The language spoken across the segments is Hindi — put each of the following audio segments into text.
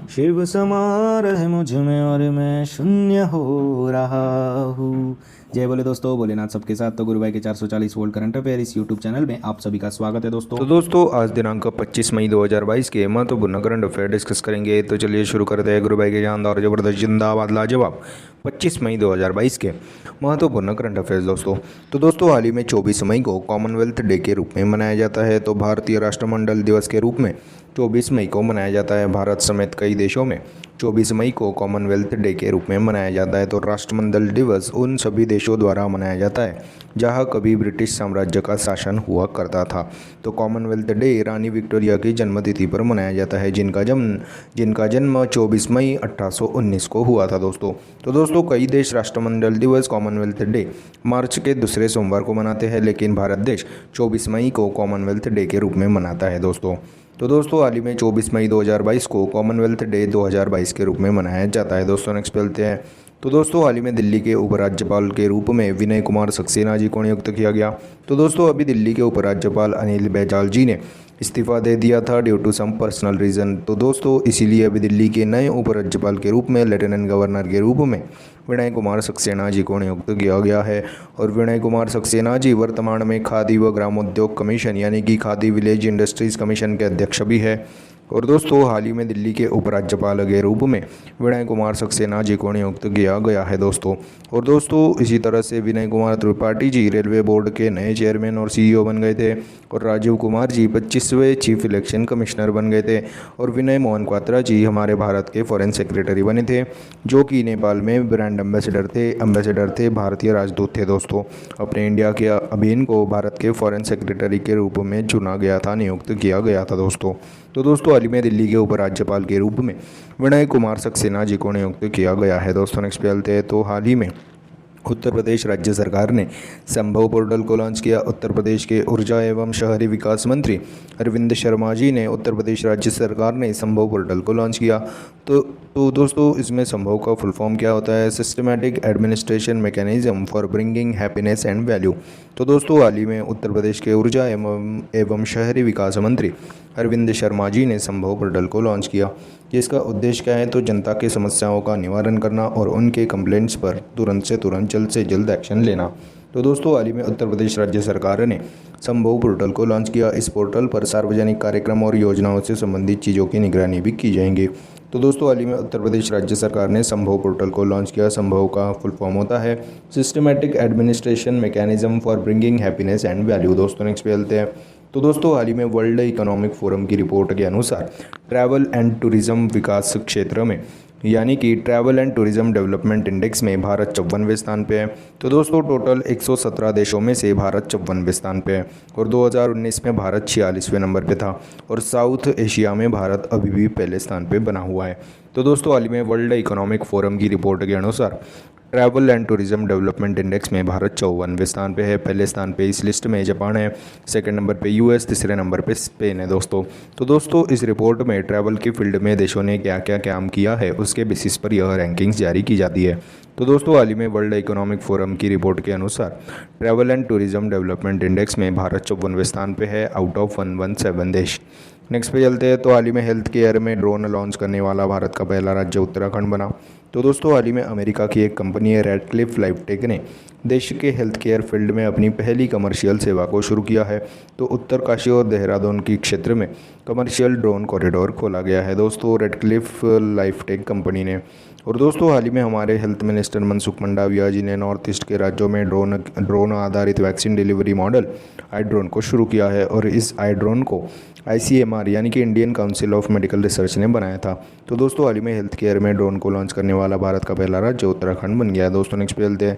शिव समा रहे मुझ में और मैं शून्य हो रहा हूँ। जय बोले दोस्तों, भोलेनाथ सबके साथ। तो गुरु भाई के 440 वोल्ट करंट अफेयर इस यूट्यूब चैनल में आप सभी का स्वागत है दोस्तों। तो दोस्तों आज दिनांक 25 मई 2022 के महत्वपूर्ण करंट अफेयर डिस्कस करेंगे। तो चलिए शुरू करते हैं गुरु भाई के शानदार जबरदस्त जिंदाबाद लाजवाब 25 मई 2022 के महत्वपूर्ण करंट अफेयर्स दोस्तों हाल ही में 24 मई को कॉमनवेल्थ डे के रूप में मनाया जाता है। तो भारतीय राष्ट्रमंडल दिवस के रूप में 24 मई को मनाया जाता है। भारत समेत कई देशों में 24 मई को कॉमनवेल्थ डे के रूप में मनाया जाता है। तो राष्ट्रमंडल दिवस उन सभी देशों द्वारा मनाया जाता है जहां कभी ब्रिटिश साम्राज्य का शासन हुआ करता था। तो कॉमनवेल्थ डे रानी विक्टोरिया की जन्मतिथि पर मनाया जाता है, जिनका जन्म 24 मई 1819 को हुआ था दोस्तों। तो दोस्तों कई देश राष्ट्रमंडल दिवस कॉमनवेल्थ डे मार्च के दूसरे सोमवार को मनाते हैं, लेकिन भारत देश 24 मई को कॉमनवेल्थ डे के रूप में मनाता है दोस्तों। तो दोस्तों हाल ही में 24 मई 2022 को कॉमनवेल्थ डे 2022 के रूप में मनाया जाता है दोस्तों। नेक्स्ट चलते हैं। तो दोस्तों हाल ही में दिल्ली के उपराज्यपाल के रूप में विनय कुमार सक्सेना जी को नियुक्त किया गया। तो दोस्तों अभी दिल्ली के उपराज्यपाल अनिल बैजल जी ने इस्तीफा दे दिया था due to some personal reason. तो दोस्तों इसीलिए अभी दिल्ली के नए उपराज्यपाल के रूप में लेफ्टिनेंट गवर्नर के रूप में विनय कुमार सक्सेना जी को नियुक्त किया गया है। और विनय कुमार सक्सेना जी वर्तमान में खादी व ग्रामोद्योग कमीशन यानी कि खादी विलेज इंडस्ट्रीज़ कमीशन के अध्यक्ष भी है। और दोस्तों हाल ही में दिल्ली के उपराज्यपाल के रूप में विनय कुमार सक्सेना जी को नियुक्त किया गया है दोस्तों। और दोस्तों इसी तरह से विनय कुमार त्रिपाठी जी रेलवे बोर्ड के नए चेयरमैन और सीईओ बन गए थे। और Rajiv Kumar ji 25वें chief election commissioner बन गए थे। और विनय मोहन क्वात्रा जी हमारे भारत के फॉरेन सेक्रेटरी बने थे, जो कि नेपाल में ब्रांड एम्बेसडर थे, भारतीय राजदूत थे दोस्तों। अपने इंडिया के अभियान को भारत के फॉरेन सेक्रेटरी के रूप में चुना गया था, नियुक्त किया गया था दोस्तों। तो दोस्तों हाल ही में दिल्ली के उपराज्यपाल के रूप में विनय कुमार सक्सेना जी को नियुक्त किया गया है दोस्तों। नेक्स्ट पे चलते हैं। तो हाल ही में उत्तर प्रदेश राज्य सरकार ने संभव पोर्टल को लॉन्च किया। उत्तर प्रदेश के ऊर्जा एवं शहरी विकास मंत्री अरविंद शर्मा जी ने उत्तर प्रदेश राज्य सरकार ने संभव पोर्टल को लॉन्च किया। तो दोस्तों इसमें संभव का फुल फॉर्म क्या होता है? Systematic administration mechanism for bringing happiness and value. तो दोस्तों हाल ही में उत्तर प्रदेश के ऊर्जा एवं शहरी विकास मंत्री अरविंद शर्मा जी ने संभव पोर्टल को लॉन्च किया। जिसका उद्देश्य क्या है? तो जनता की समस्याओं का निवारण करना और उनके कंप्लेंट्स पर तुरंत से जल्द एक्शन लेना। तो दोस्तों हाल ही में उत्तर प्रदेश राज्य सरकार ने संभव पोर्टल को लॉन्च किया। इस पोर्टल पर सार्वजनिक कार्यक्रम और योजनाओं से संबंधित चीज़ों की निगरानी भी की जाएंगी। तो दोस्तों हाल ही में उत्तर प्रदेश राज्य सरकार ने संभव पोर्टल को लॉन्च किया। संभव का फुल फॉर्म होता है systematic administration mechanism for bringing happiness and value. दोस्तों नेक्स्ट पे चलते हैं। तो दोस्तों हाल ही में वर्ल्ड इकोनॉमिक फोरम की रिपोर्ट के अनुसार ट्रैवल एंड टूरिज्म विकास क्षेत्र में यानी कि travel and tourism development index में भारत 54वें स्थान पे है। तो दोस्तों टोटल 117 देशों में से भारत 54वें स्थान पे है। और 2019 में भारत 46वें नंबर पे था। और साउथ एशिया में भारत अभी भी पहले स्थान पे बना हुआ है। तो दोस्तों हाल ही में वर्ल्ड इकोनॉमिक फोरम की रिपोर्ट के अनुसार travel and tourism development index में भारत 54वें स्थान पे है। पहले स्थान पे इस लिस्ट में जापान है, सेकंड नंबर पे यूएस, तीसरे नंबर पे स्पेन है दोस्तों। तो दोस्तों इस रिपोर्ट में ट्रैवल की फील्ड में देशों ने क्या क्या काम किया है उसके बेसिस पर यह रैंकिंग्स जारी की जाती है। तो दोस्तों हाल ही में वर्ल्ड इकोनॉमिक फोरम की रिपोर्ट के अनुसार travel and tourism development index में भारत 54वें स्थान पे है आउट ऑफ 117 देश। नेक्स्ट पे चलते हैं। तो हाल ही में हेल्थ केयर में ड्रोन लॉन्च करने वाला भारत का पहला राज्य उत्तराखंड बना। तो दोस्तों हाल ही में अमेरिका की एक कंपनी है रेडक्लिफ लाइफटेक ने देश के हेल्थ केयर फील्ड में अपनी पहली कमर्शियल सेवा को शुरू किया है। तो उत्तरकाशी और देहरादून की क्षेत्र में कमर्शियल ड्रोन कॉरिडोर खोला गया है दोस्तों रेडक्लिफ लाइफटेक कंपनी ने। और दोस्तों हाल ही में हमारे हेल्थ मिनिस्टर मनसुख मंडाविया जी ने नॉर्थ ईस्ट के राज्यों में ड्रोन आधारित vaccine delivery model I drone को शुरू किया है। और इस आई ड्रोन को ICMR यानी कि Indian council of medical research ने बनाया था। तो दोस्तों हाल ही में हेल्थ केयर में ड्रोन को लॉन्च करने वाला भारत का पहला राज्य उत्तराखंड बन गया है दोस्तों। नेक्स्ट पे चलते हैं।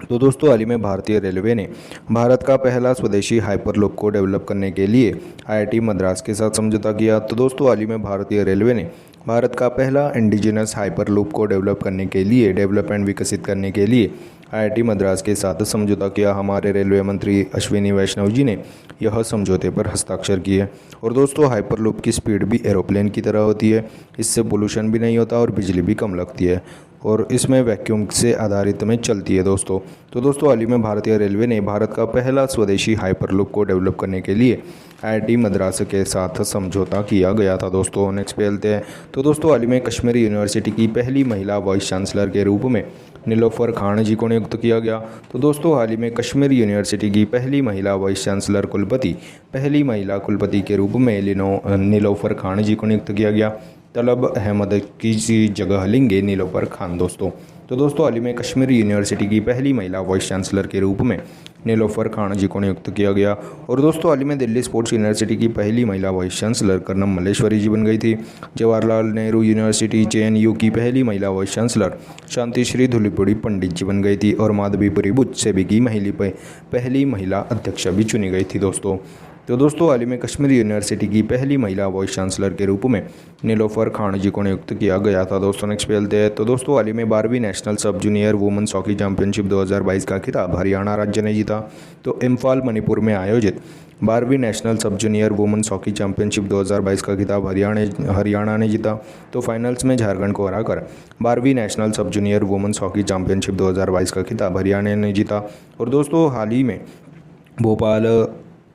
तो दोस्तों हाल ही में भारतीय रेलवे ने भारत का पहला स्वदेशी हाइपरलूप को डेवलप करने के लिए IIT मद्रास के साथ समझौता किया। तो दोस्तों हाल ही में भारतीय रेलवे ने भारत का पहला इंडिजिनस हाइपरलूप को डेवलप एंड विकसित करने के लिए IIT मद्रास के साथ समझौता किया। हमारे रेलवे मंत्री अश्विनी वैष्णव जी ने यह समझौते पर हस्ताक्षर किए। और दोस्तों हाइपरलूप की स्पीड भी एरोप्लेन की तरह होती है, इससे पोल्यूशन भी नहीं होता और बिजली भी कम लगती है। और इसमें वैक्यूम से आधारित में चलती है दोस्तों। तो दोस्तों हाल ही में भारतीय रेलवे ने भारत का पहला स्वदेशी हाइपरलूप को डेवलप करने के लिए IIT मद्रास के साथ समझौता किया गया था दोस्तों। नेक्स्ट पे चलते हैं। तो दोस्तों हाल ही में कश्मीर यूनिवर्सिटी की पहली महिला वाइस चांसलर के रूप में नीलोफर खान जी को नियुक्त किया गया। तो दोस्तों हाल ही में कश्मीर यूनिवर्सिटी की पहली महिला वाइस चांसलर पहली महिला कुलपति के रूप में नीलोफर खान जी को नियुक्त किया गया। तलब अहमद की जगह लेंगे नीलोफर खान दोस्तों। तो दोस्तों हाल ही में कश्मीर यूनिवर्सिटी की पहली महिला वाइस चांसलर के रूप में नीलोफर खान जी को नियुक्त किया गया। और दोस्तों हाल ही में दिल्ली स्पोर्ट्स यूनिवर्सिटी की पहली महिला वाइस चांसलर कर्नम मल्लेश्वरी जी बन गई थी। जवाहरलाल नेहरू यूनिवर्सिटी JNU की पहली महिला वाइस चांसलर शांति श्री धुलीपुड़ी पंडित जी बन गई थी। और माधवीपुरी बुच सेबी की पहली महिला अध्यक्ष भी चुनी गई थी दोस्तों। तो दोस्तों हाल ही में कश्मीर यूनिवर्सिटी की पहली महिला वाइस चांसलर के रूप में नीलोफर खान जी को नियुक्त किया गया था दोस्तों। नेक्स्ट पे चलते हैं। तो दोस्तों हाल ही में 12वीं नेशनल सब जूनियर वुमेन्स हॉकी चैंपियनशिप 2022 का खिताब हरियाणा राज्य ने जीता। तो इम्फाल मणिपुर में आयोजित 12वीं नेशनल सब जूनियर वुमेन्स हॉकी चैंपियनशिप 2022 का खिताब हरियाणा ने जीता। तो फाइनल्स में झारखंड को हराकर 12वीं नेशनल सब जूनियर वुमेन्स हॉकी चैंपियनशिप 2022 का खिताब हरियाणा ने जीता। और दोस्तों हाल ही में भोपाल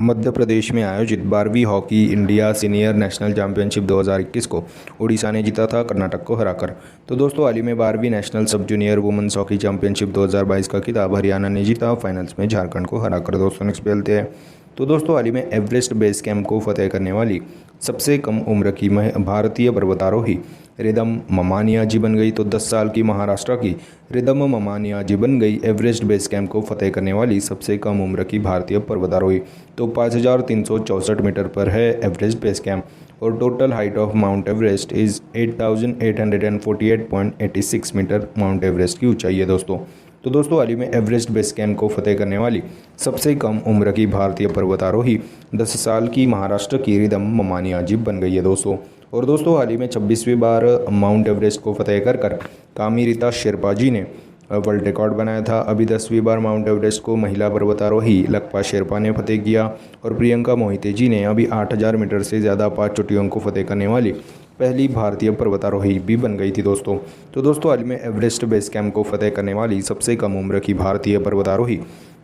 मध्य प्रदेश में आयोजित 12वीं hockey India senior national championship 2021 को उड़ीसा ने जीता था कर्नाटक को हराकर। तो दोस्तों हाल ही में 12वीं नेशनल सब जूनियर वुमेन्स हॉकी चैंपियनशिप 2022 का खिताब हरियाणा ने जीता, फाइनल्स में झारखंड को हराकर दोस्तों। नेक्स्ट खेलते हैं। तो दोस्तों हाल ही में एवरेस्ट बेस कैंप को फतेह करने वाली सबसे कम उम्र की भारतीय पर्वतारोही रिदम ममानिया जी बन गई। तो 10 साल की महाराष्ट्र की रिदम ममानिया जी बन गई एवरेस्ट बेस कैंप को फतेह करने वाली सबसे कम उम्र की भारतीय पर्वतारोही। तो 5364 मीटर पर है एवरेस्ट बेस कैंप और total height of Mount Everest is 8848.86 metre Mount Everest की ऊंचाई है दोस्तों। तो दोस्तों हाल ही में एवरेस्ट बेस कैंप को फतेह करने वाली सबसे कम उम्र की भारतीय पर्वतारोही 10 साल की महाराष्ट्र की रिदम ममानिया जी बन गई है दोस्तों। और दोस्तों हाल ही में 26वीं बार माउंट एवरेस्ट को फतेह कर कामिरीता शेरपा जी ने वर्ल्ड रिकॉर्ड बनाया था। अभी 10वीं बार माउंट एवरेस्ट को महिला पर्वतारोही लकपा शेरपा ने फतेह किया और प्रियंका मोहिते जी ने अभी 8000 मीटर से ज़्यादा 5 चोटियों को फतेह करने वाली पहली भारतीय पर्वतारोही भी बन गई थी दोस्तों। तो दोस्तों हाल ही में एवरेस्ट बेस कैंप को फतेह करने वाली सबसे कम उम्र की भारतीय पर्वतारोही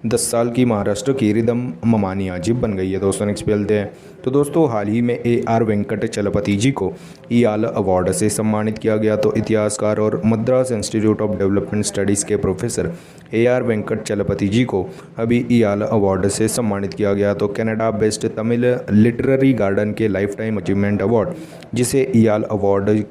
10 साल की महाराष्ट्र की रिदम ममानिया जी बन गई है दोस्तों। नेक्स्ट चलते हैं। तो दोस्तों हाल ही में AR वेंकट चलपति जी को ईआल अवार्ड से सम्मानित किया गया। तो इतिहासकार और Madras institute of development studies के प्रोफेसर AR वेंकट चलपति जी को अभी ईआल अवार्ड से सम्मानित किया गया। तो Canada based Tamil literary garden के लाइफ टाइम अचीवमेंट अवार्ड जिसे ईआल अवार्ड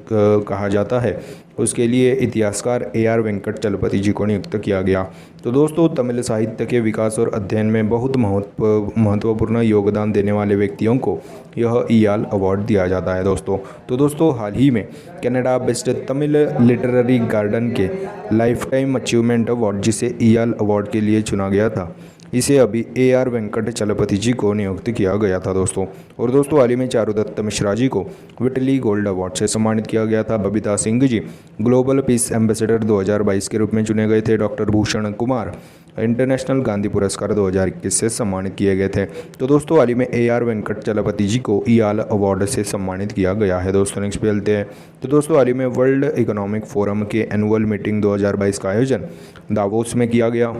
कहा जाता है उसके लिए इतिहासकार AR वेंकट चलपति जी को नियुक्त किया गया। तो दोस्तों तमिल साहित्य के विकास और अध्ययन में बहुत महत्वपूर्ण योगदान देने वाले व्यक्तियों को यह ईआल अवार्ड दिया जाता है दोस्तों। तो दोस्तों हाल ही में Canada based Tamil literary garden के लाइफ टाइम अचीवमेंट अवार्ड जिसे ईआल अवार्ड के लिए चुना गया था इसे अभी AR वेंकट चलपति जी को नियुक्त किया गया था दोस्तों। और दोस्तों हाल ही में चारुदत्त मिश्रा जी को विटली गोल्ड अवार्ड से सम्मानित किया गया था। Babita Singh ji global piece ambassador 2022 के रूप में चुने गए थे। डॉक्टर भूषण कुमार इंटरनेशनल गांधी पुरस्कार 2021 से सम्मानित किए गए थे। तो दोस्तों हाल ही में AR वेंकट चलपति जी को ईआल अवार्ड से सम्मानित किया गया है दोस्तों। नेक्स्ट चलते हैं। तो दोस्तों हाल ही में वर्ल्ड इकोनॉमिक फोरम के एनुअल मीटिंग 2022 का आयोजन दावोस में किया गया।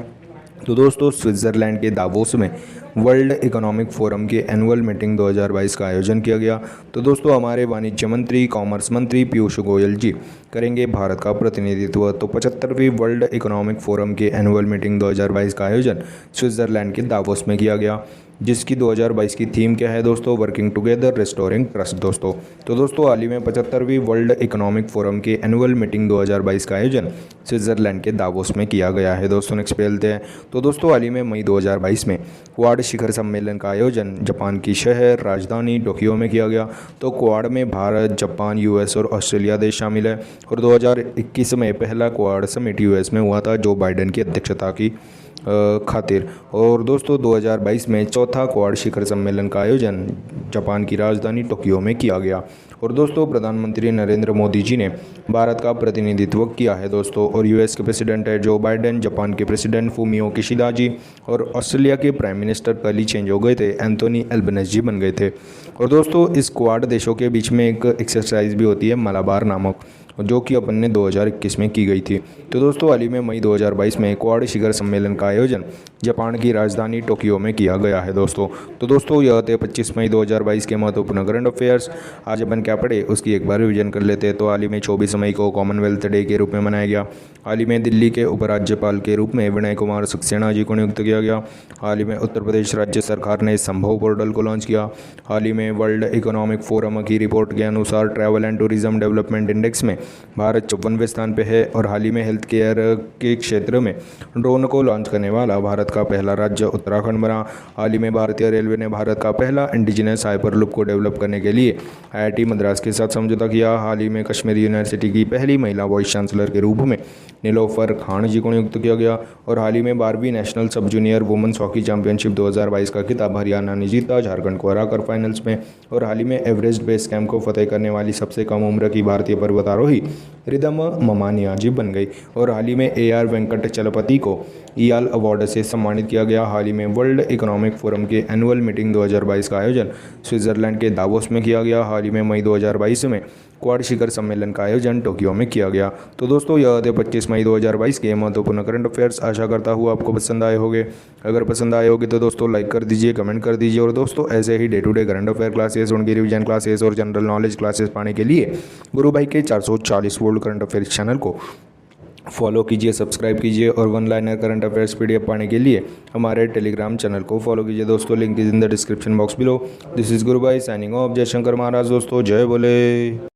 तो दोस्तों स्विट्ज़रलैंड के दावोस में वर्ल्ड इकोनॉमिक फोरम के एनुअल मीटिंग 2022 का आयोजन किया गया। तो दोस्तों हमारे वाणिज्य मंत्री कॉमर्स मंत्री पीयूष गोयल जी करेंगे भारत का प्रतिनिधित्व। तो 75वीं वर्ल्ड इकोनॉमिक फोरम के एनुअल मीटिंग 2022 का आयोजन स्विट्ज़रलैंड के दावोस में किया गया जिसकी 2022 की थीम क्या है दोस्तों, वर्किंग टुगेदर रिस्टोरिंग ट्रस्ट दोस्तों। तो दोस्तों हाल ही में 75वीं वर्ल्ड इकोनॉमिक फोरम के एनुअल मीटिंग 2022 का आयोजन स्विट्ज़रलैंड के दावोस में किया गया है दोस्तों। नेक्स्ट चलते हैं। तो दोस्तों हाल ही में मई 2022 में क्वाड शिखर सम्मेलन का आयोजन जापान की शहर राजधानी टोक्यो में किया गया। तो क्वाड में भारत, जापान, US और ऑस्ट्रेलिया देश शामिल है और 2021 में पहला क्वाड समिट US में हुआ था जो बाइडेन की अध्यक्षता की खातिर। और दोस्तों 2022 में चौथा क्वाड शिखर सम्मेलन का आयोजन जापान की राजधानी टोक्यो में किया गया। और दोस्तों प्रधानमंत्री नरेंद्र मोदी जी ने भारत का प्रतिनिधित्व किया है दोस्तों। और US के प्रेसिडेंट है जो बाइडेन, जापान के प्रेसिडेंट फूमियो किशिदा जी और ऑस्ट्रेलिया के प्राइम मिनिस्टर कल ही चेंज हो गए थे, एंथोनी एल्बनेज़ जी बन गए थे। और दोस्तों इस क्वाड देशों के बीच में एक एक्सरसाइज भी होती है मलाबार नामक, जो कि अपन ने 2021 में की गई थी। तो दोस्तों हाल ही में मई 2022 में क्वाड शिखर सम्मेलन का आयोजन जापान की राजधानी टोक्यो में किया गया है दोस्तों। तो दोस्तों यह थे 25 मई 2022 के महत्वपूर्ण करंट अफेयर्स। आज अपन क्या पढ़े उसकी एक बार रिवीजन कर लेते हैं। तो हाल ही में 24 मई को कॉमनवेल्थ डे के रूप में मनाया गया। हाल ही में दिल्ली के उपराज्यपाल के रूप में विनय कुमार सक्सेना जी को नियुक्त किया गया। हाल ही में उत्तर प्रदेश राज्य सरकार ने संभव पोर्टल को लॉन्च किया। हाल ही में वर्ल्ड इकोनॉमिक फोरम की रिपोर्ट के अनुसार travel and tourism development index में भारत 54वें स्थान पे है। और हाल ही में हेल्थ केयर के क्षेत्र में ड्रोन को लॉन्च करने वाला भारत का पहला राज्य उत्तराखंड बना। हाल ही में भारतीय रेलवे ने भारत का पहला इंडिजिनस हाइपरलूप को डेवलप करने के लिए IIT मद्रास के साथ समझौता किया। हाल ही में कश्मीर यूनिवर्सिटी की पहली महिला वाइस चांसलर के रूप में नीलोफर खान जी को नियुक्त किया गया। और हाल ही में 12वीं नेशनल सब जूनियर वुमेन्स हॉकी चैंपियनशिप 2022 का खिताब हरियाणा ने जीता, झारखंड को हराकर फाइनल्स में। और हाल ही में एवरेस्ट बेस कैंप को फतेह करने वाली सबसे कम उम्र की भारतीय पर्वतारोही रिदम ममानिया जी बन गई। और हाल ही में AR वेंकट चलपति को ईआल अवार्ड से सम्मानित किया गया। हाल ही में वर्ल्ड इकोनॉमिक फोरम के एनुअल मीटिंग 2022 का आयोजन स्विट्जरलैंड के दावोस में किया गया। हाल ही में मई 2022 में क्वाड शिखर सम्मेलन का आयोजन टोक्यो में किया गया। तो दोस्तों यह थे 25 मई 2022 के महत्वपूर्ण करंट अफेयर्स। आशा करता हूँ आपको पसंद आए होंगे। अगर पसंद आए होंगे तो दोस्तों लाइक कर दीजिए, कमेंट कर दीजिए। और दोस्तों ऐसे ही day to day current affair classes, उनकी रिवीजन क्लासेस और जनरल नॉलेज क्लासेस पाने के लिए गुरु भाई के 440 वोल्ट करंट अफेयर्स चैनल को फॉलो कीजिए, सब्सक्राइब कीजिए। और one liner current affairs PDF पाने के लिए हमारे टेलीग्राम चैनल को फॉलो कीजिए दोस्तों। Link is in the description box below. This is गुरु भाई साइनिंग ऑफ। जय शंकर महाराज दोस्तों, जय बोले।